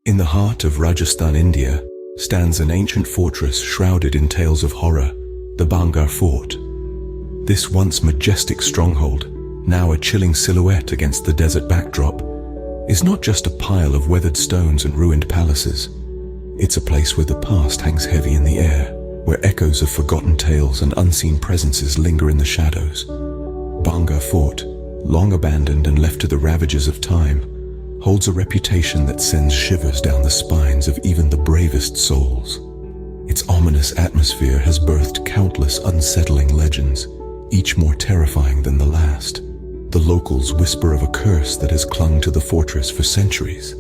In the heart of Rajasthan, India, stands an ancient fortress shrouded in tales of horror, the Bhangarh Fort. This once majestic stronghold, now a chilling silhouette against the desert backdrop, is not just a pile of weathered stones and ruined palaces. It's a place where the past hangs heavy in the air, where echoes of forgotten tales and unseen presences linger in the shadows. Bhangarh Fort, long abandoned and left to the ravages of time, holds a reputation that sends shivers down the spines of even the bravest souls. Its ominous atmosphere has birthed countless unsettling legends, each more terrifying than the last. The locals whisper of a curse that has clung to the fortress for centuries,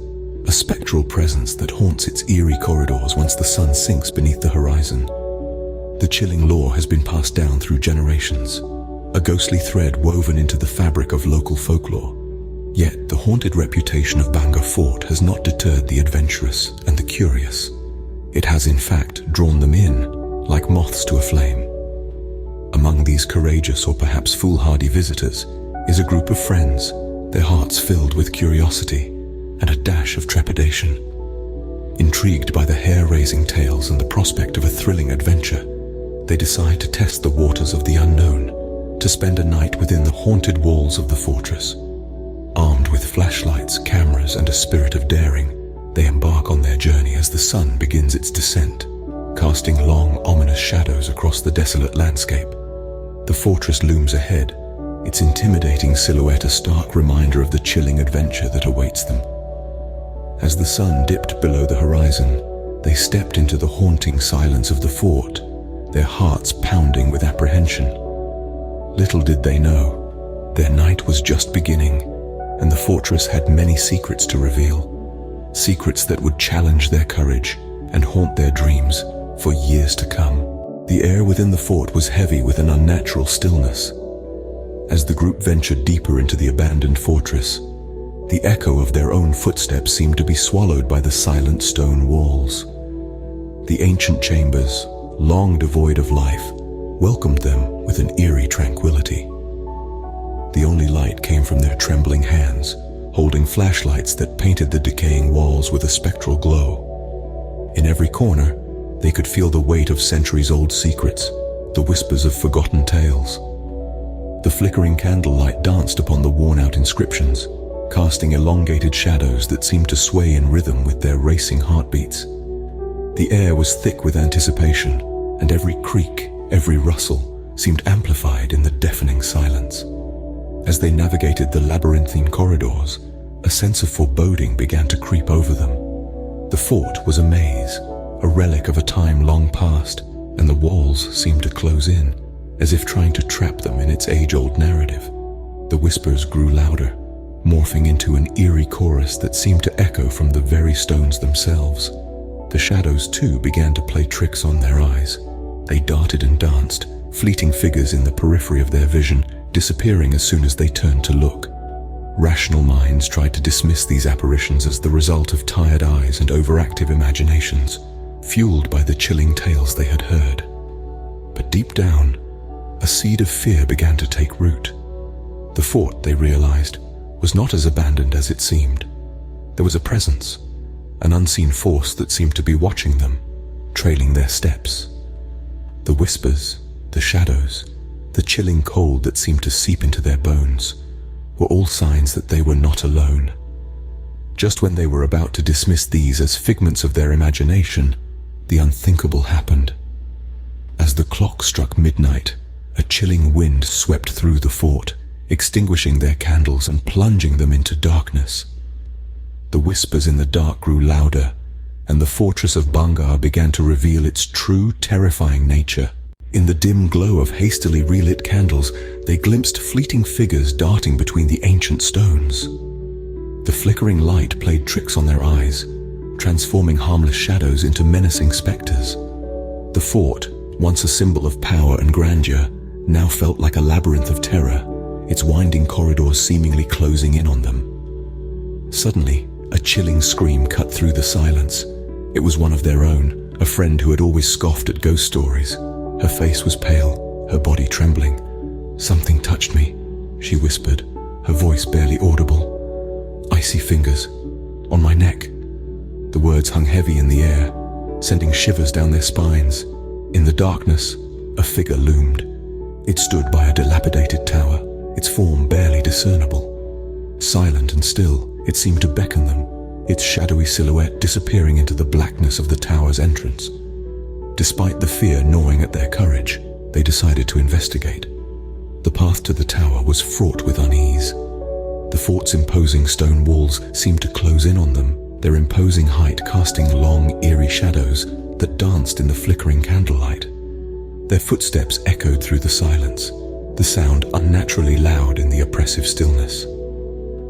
a spectral presence that haunts its eerie corridors once the sun sinks beneath the horizon. The chilling lore has been passed down through generations, a ghostly thread woven into the fabric of local folklore. Yet the haunted reputation of Bhangarh Fort has not deterred the adventurous and the curious. It has in fact drawn them in, like moths to a flame. Among these courageous or perhaps foolhardy visitors is a group of friends, their hearts filled with curiosity and a dash of trepidation. Intrigued by the hair-raising tales and the prospect of a thrilling adventure, they decide to test the waters of the unknown, to spend a night within the haunted walls of the fortress. Armed with flashlights, cameras, and a spirit of daring, they embark on their journey as the sun begins its descent, casting long, ominous shadows across the desolate landscape. The fortress looms ahead, its intimidating silhouette a stark reminder of the chilling adventure that awaits them. As the sun dipped below the horizon, they stepped into the haunting silence of the fort, their hearts pounding with apprehension. Little did they know, their night was just beginning, and the fortress had many secrets to reveal, secrets that would challenge their courage and haunt their dreams for years to come. The air within the fort was heavy with an unnatural stillness. As the group ventured deeper into the abandoned fortress, the echo of their own footsteps seemed to be swallowed by the silent stone walls. The ancient chambers, long devoid of life, welcomed them with an eerie tranquility. The only light came from their trembling hands, holding flashlights that painted the decaying walls with a spectral glow. In every corner, they could feel the weight of centuries-old secrets, the whispers of forgotten tales. The flickering candlelight danced upon the worn-out inscriptions, casting elongated shadows that seemed to sway in rhythm with their racing heartbeats. The air was thick with anticipation, and every creak, every rustle, seemed amplified in the deafening silence. As they navigated the labyrinthine corridors, a sense of foreboding began to creep over them. The fort was a maze, a relic of a time long past, and the walls seemed to close in, as if trying to trap them in its age-old narrative. The whispers grew louder, morphing into an eerie chorus that seemed to echo from the very stones themselves. The shadows too began to play tricks on their eyes. They darted and danced, fleeting figures in the periphery of their vision, disappearing as soon as they turned to look. Rational minds tried to dismiss these apparitions as the result of tired eyes and overactive imaginations, fueled by the chilling tales they had heard. But deep down, a seed of fear began to take root. The fort, they realized, was not as abandoned as it seemed. There was a presence, an unseen force that seemed to be watching them, trailing their steps. The whispers, the shadows, the chilling cold that seemed to seep into their bones were all signs that they were not alone. Just when they were about to dismiss these as figments of their imagination, the unthinkable happened. As the clock struck midnight, a chilling wind swept through the fort, extinguishing their candles and plunging them into darkness. The whispers in the dark grew louder, and the fortress of Bhangarh began to reveal its true, terrifying nature. In the dim glow of hastily relit candles, they glimpsed fleeting figures darting between the ancient stones. The flickering light played tricks on their eyes, transforming harmless shadows into menacing specters. The fort, once a symbol of power and grandeur, now felt like a labyrinth of terror, its winding corridors seemingly closing in on them. Suddenly, a chilling scream cut through the silence. It was one of their own, a friend who had always scoffed at ghost stories. Her face was pale, her body trembling. "Something touched me," she whispered, her voice barely audible. "Icy fingers, on my neck." The words hung heavy in the air, sending shivers down their spines. In the darkness, a figure loomed. It stood by a dilapidated tower, its form barely discernible. Silent and still, it seemed to beckon them, its shadowy silhouette disappearing into the blackness of the tower's entrance. Despite the fear gnawing at their courage, they decided to investigate. The path to the tower was fraught with unease. The fort's imposing stone walls seemed to close in on them, their imposing height casting long, eerie shadows that danced in the flickering candlelight. Their footsteps echoed through the silence, the sound unnaturally loud in the oppressive stillness.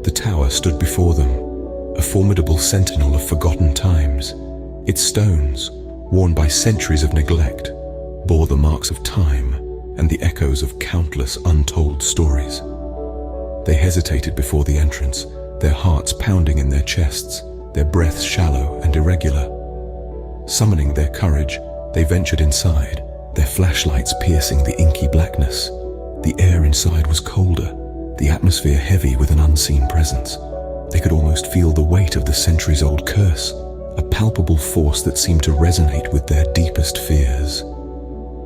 The tower stood before them, a formidable sentinel of forgotten times. Its stones, worn by centuries of neglect, bore the marks of time and the echoes of countless untold stories. They hesitated before the entrance, their hearts pounding in their chests, their breaths shallow and irregular. Summoning their courage, they ventured inside, their flashlights piercing the inky blackness. The air inside was colder, the atmosphere heavy with an unseen presence. They could almost feel the weight of the centuries-old curse, a palpable force that seemed to resonate with their deepest fears.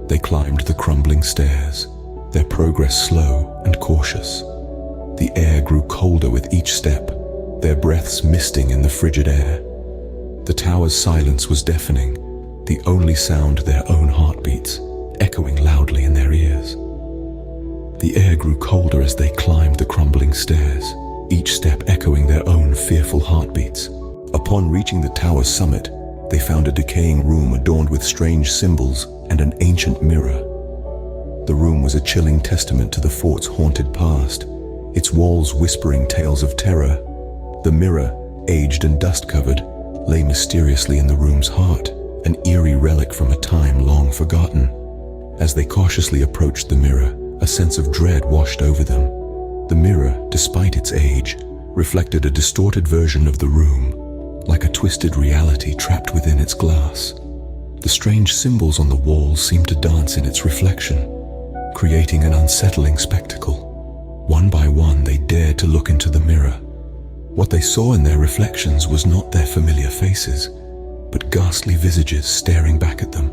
They climbed the crumbling stairs, their progress slow and cautious. The air grew colder with each step, their breaths misting in the frigid air. The tower's silence was deafening, the only sound their own heartbeats, echoing loudly in their ears. The air grew colder as they climbed the crumbling stairs, each step echoing their own fearful heartbeats. Upon reaching the tower's summit, they found a decaying room adorned with strange symbols and an ancient mirror. The room was a chilling testament to the fort's haunted past, its walls whispering tales of terror. The mirror, aged and dust-covered, lay mysteriously in the room's heart, an eerie relic from a time long forgotten. As they cautiously approached the mirror, a sense of dread washed over them. The mirror, despite its age, reflected a distorted version of the room, like a twisted reality trapped within its glass. The strange symbols on the walls seemed to dance in its reflection, creating an unsettling spectacle. One by one, they dared to look into the mirror. What they saw in their reflections was not their familiar faces, but ghastly visages staring back at them.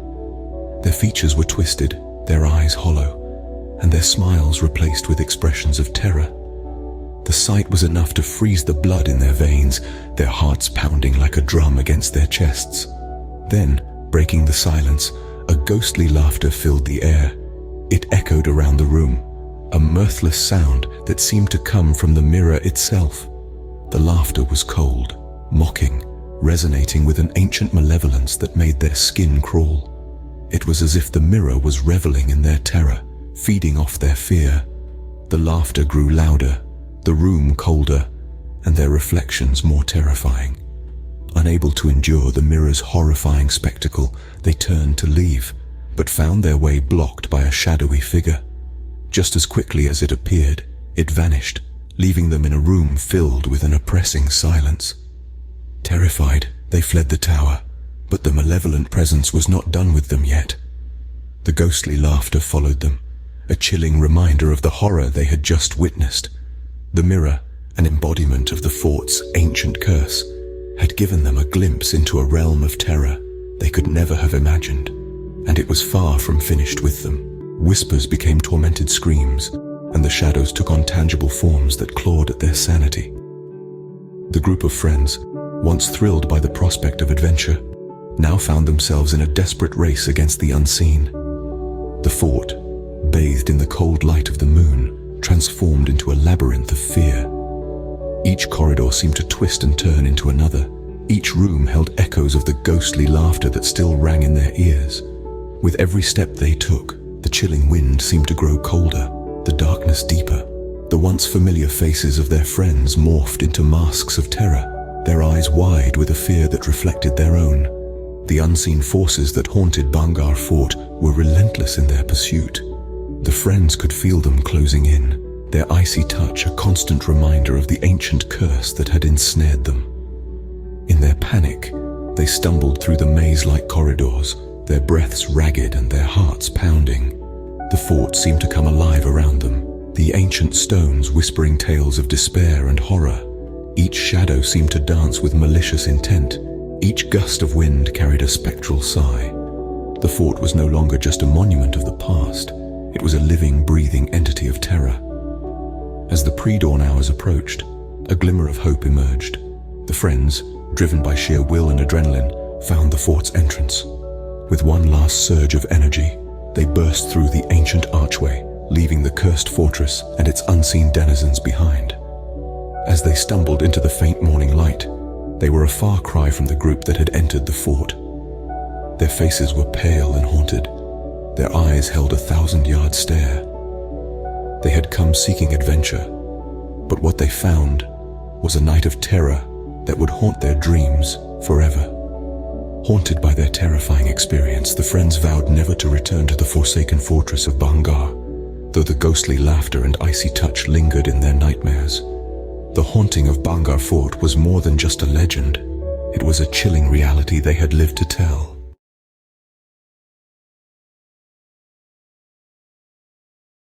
Their features were twisted, their eyes hollow, and their smiles replaced with expressions of terror. The sight was enough to freeze the blood in their veins, their hearts pounding like a drum against their chests. Then, breaking the silence, a ghostly laughter filled the air. It echoed around the room, a mirthless sound that seemed to come from the mirror itself. The laughter was cold, mocking, resonating with an ancient malevolence that made their skin crawl. It was as if the mirror was reveling in their terror, feeding off their fear. The laughter grew louder, the room colder, and their reflections more terrifying. Unable to endure the mirror's horrifying spectacle, they turned to leave, but found their way blocked by a shadowy figure. Just as quickly as it appeared, it vanished, leaving them in a room filled with an oppressing silence. Terrified, they fled the tower, but the malevolent presence was not done with them yet. The ghostly laughter followed them, a chilling reminder of the horror they had just witnessed. The mirror, an embodiment of the fort's ancient curse, had given them a glimpse into a realm of terror they could never have imagined, and it was far from finished with them. Whispers became tormented screams, and the shadows took on tangible forms that clawed at their sanity. The group of friends, once thrilled by the prospect of adventure, now found themselves in a desperate race against the unseen. The fort, bathed in the cold light of the moon, transformed into a labyrinth of fear. Each corridor seemed to twist and turn into another. Each room held echoes of the ghostly laughter that still rang in their ears. With every step they took, the chilling wind seemed to grow colder, the darkness deeper. The once familiar faces of their friends morphed into masks of terror, their eyes wide with a fear that reflected their own. The unseen forces that haunted Bhangarh Fort were relentless in their pursuit. The friends could feel them closing in, their icy touch a constant reminder of the ancient curse that had ensnared them. In their panic, they stumbled through the maze-like corridors, their breaths ragged and their hearts pounding. The fort seemed to come alive around them, the ancient stones whispering tales of despair and horror. Each shadow seemed to dance with malicious intent, Each gust of wind carried a spectral sigh. The fort was no longer just a monument of the past. It was a living, breathing entity of terror. As the pre-dawn hours approached, a glimmer of hope emerged. The friends, driven by sheer will and adrenaline, found the fort's entrance. With one last surge of energy, they burst through the ancient archway, leaving the cursed fortress and its unseen denizens behind. As they stumbled into the faint morning light, they were a far cry from the group that had entered the fort. Their faces were pale and haunted. Their eyes held a 1,000-yard stare. They had come seeking adventure, but what they found was a night of terror that would haunt their dreams forever. Haunted by their terrifying experience, the friends vowed never to return to the forsaken fortress of Bhangarh, though the ghostly laughter and icy touch lingered in their nightmares. The haunting of Bhangarh Fort was more than just a legend. It was a chilling reality they had lived to tell.